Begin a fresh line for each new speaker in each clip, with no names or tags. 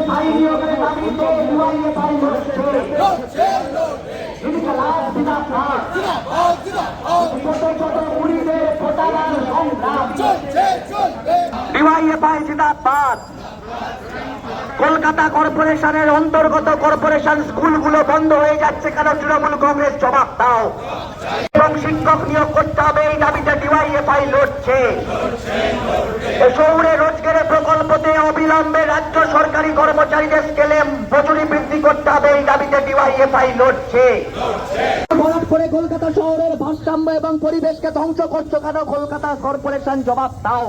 স্থায়ী নিয়োগের দাবিতে ডিওয়াইএফআই লড়ছে। ছোট ছোট মুড়িদের ভোটার সংগ্রাম। ডিওয়াইএফআই জিন্দাবাদ। কলকাতা কর্পোরেশনের অন্তর্গত কর্পোরেশন স্কুলগুলো বন্ধ হয়ে যাচ্ছে কেন? তৃণমূল কংগ্রেস জবাব দাও। এবং শিক্ষক নিয়োগ করতে হবে, এই দাবিতে ডিওয়াইএফআই লড়ছে। শহুরে রোজগারের প্রকল্পতে অবিলম্বে রাজ্য সরকারি কর্মচারীদের স্কেলে মজুরি বৃদ্ধি করতে হবে, এই দাবিতে ডিওয়াইএফআই লড়ছে। ভরাট করে কলকাতা শহরের ভারসাম্য এবং পরিবেশকে ধ্বংস করছো কেন? কলকাতা কর্পোরেশন জবাব দাও।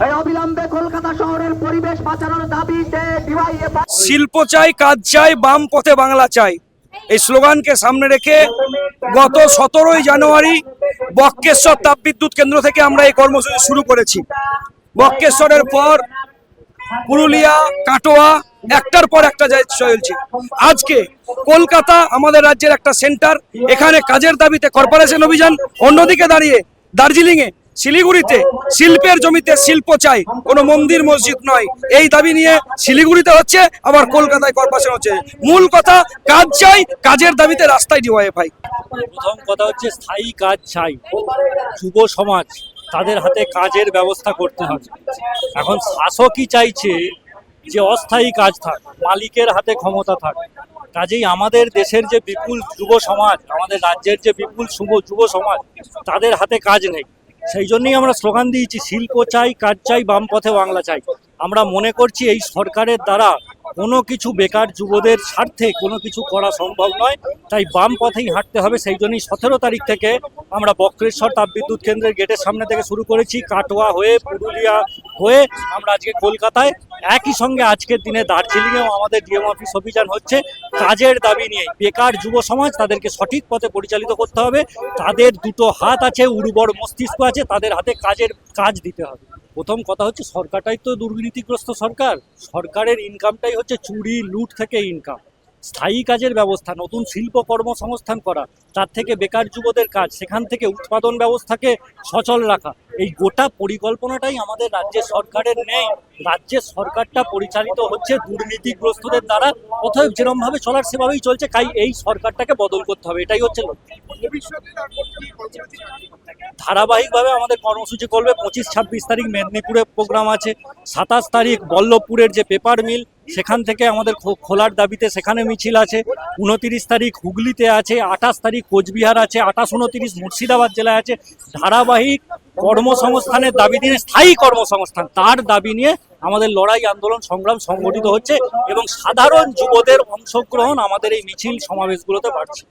এই অবিলম্বে কলকাতা শহরের পরিবেশ বাঁচানোর দাবিতে ডিওয়াইএফআই।
শিল্প চাই, কাজ চাই, বাম পথে বাংলা চাই, এই স্লোগানকে সামনে রেখে গত 17 জানুয়ারি বক্রেশ্বর তাপবিদ্যুৎ কেন্দ্র থেকে আমরা এই কর্মসূচি শুরু করেছি। বক্রেশ্বরের পর পুরুলিয়া, কাটোয়া, একটার পর একটা চলছে। আজকে কলকাতা আমাদের রাজ্যের একটা সেন্টার, এখানে কাজের দাবিতে কর্পোরেশন অভিযান। অন্যদিকে দাঁড়িয়ে দার্জিলিংয়ে, শিলিগুড়িতে শিল্পের জমিতে শিল্প চাই, কোনো মন্দির মসজিদ নয়, এই দাবি নিয়ে শিলিগুড়িতে হচ্ছে, আবার কলকাতায় কর্পোরেশন হচ্ছে। মূল কথা কাজ চাই, কাজের দাবিতে রাস্তায় ডিওয়াইএফআই।
প্রথম কথা হচ্ছে স্থায়ী কাজ চাই। যুব সমাজ, তাদের হাতে কাজের ব্যবস্থা করতে হবে। এখন শাসকই চাইছে যে অস্থায়ী কাজ থাক, মালিকের হাতে ক্ষমতা থাক। কাজেই আমাদের দেশের যে বিপুল যুব সমাজ, আমাদের রাজ্যের যে বিপুল যুব সমাজ, তাদের হাতে কাজ নেই। সেই জন্যই আমরা স্লোগান দিয়েছি, শিল্প চাই, কাজ চাই, বাম পথে বাংলা চাই। আমরা মনে করছি এই সরকারের দ্বারা কোনো কিছু বেকার যুবদের স্বার্থে কোনো কিছু করা সম্ভব নয়, তাই বাম পথেই হাঁটতে হবে। সেই জন্যই 17 তারিখ থেকে আমরা বক্রেশ্বর তাপবিদ্যুৎ কেন্দ্রের গেটের সামনে থেকে শুরু করেছি, কাটোয়া হয়ে, পুরুলিয়া হয়ে আমরা আজকে কলকাতায়। একই সঙ্গে আজকের দিনে দার্জিলিংয়েও আমাদের ডিএম অফিস অভিযান হচ্ছে কাজের দাবি নিয়ে। বেকার যুব সমাজ, তাদেরকে সঠিক পথে পরিচালিত করতে হবে। তাদের দুটো হাত আছে, উর্বর মস্তিষ্ক আছে, তাদের হাতে কাজ দিতে হবে। প্রথম কথা হচ্ছে সরকারটাই তো দুর্নীতিগ্রস্ত সরকার। সরকারের ইনকামটাই হচ্ছে চুরি, লুট থেকে ইনকাম। স্থায়ী কাজের ব্যবস্থা, নতুন শিল্প কর্মসংস্থান করা, তার থেকে বেকার যুবদের কাজ, সেখান থেকে উৎপাদন ব্যবস্থাকে সচল রাখা, এই গোটা পরিকল্পনাটাই আমাদের রাজ্যের সরকারের নেই। রাজ্যের সরকারটা পরিচালিত হচ্ছে দুর্নীতিগ্রস্তদের দ্বারা। অতএব যেরকমভাবে চলার সেভাবেই চলছে, তাই এই সরকারটাকে বদল করতে হবে, এটাই হচ্ছে লক্ষ্য। ধারাবাহিকভাবে আমাদের কর্মসূচি করবে। 25-26 তারিখ মেদিনীপুরে প্রোগ্রাম আছে, 27 তারিখ বল্লভপুরের যে পেপার মিল, সেখান থেকে আমাদের খোলার দাবিতে সেখানে মিছিল আছে। 29 তারিখ হুগলিতে আছে, 28 তারিখ কোচবিহার আছে, 28-29 মুর্শিদাবাদ জেলায় আছে। ধারাবাহিক কর্মসংস্থানের দাবি নিয়ে, স্থায়ী কর্মসংস্থান, তার দাবি নিয়ে আমাদের লড়াই, আন্দোলন, সংগ্রাম সংগঠিত হচ্ছে এবং সাধারণ যুবদের অংশগ্রহণ আমাদের এই মিছিল সমাবেশগুলোতে বাড়ছে।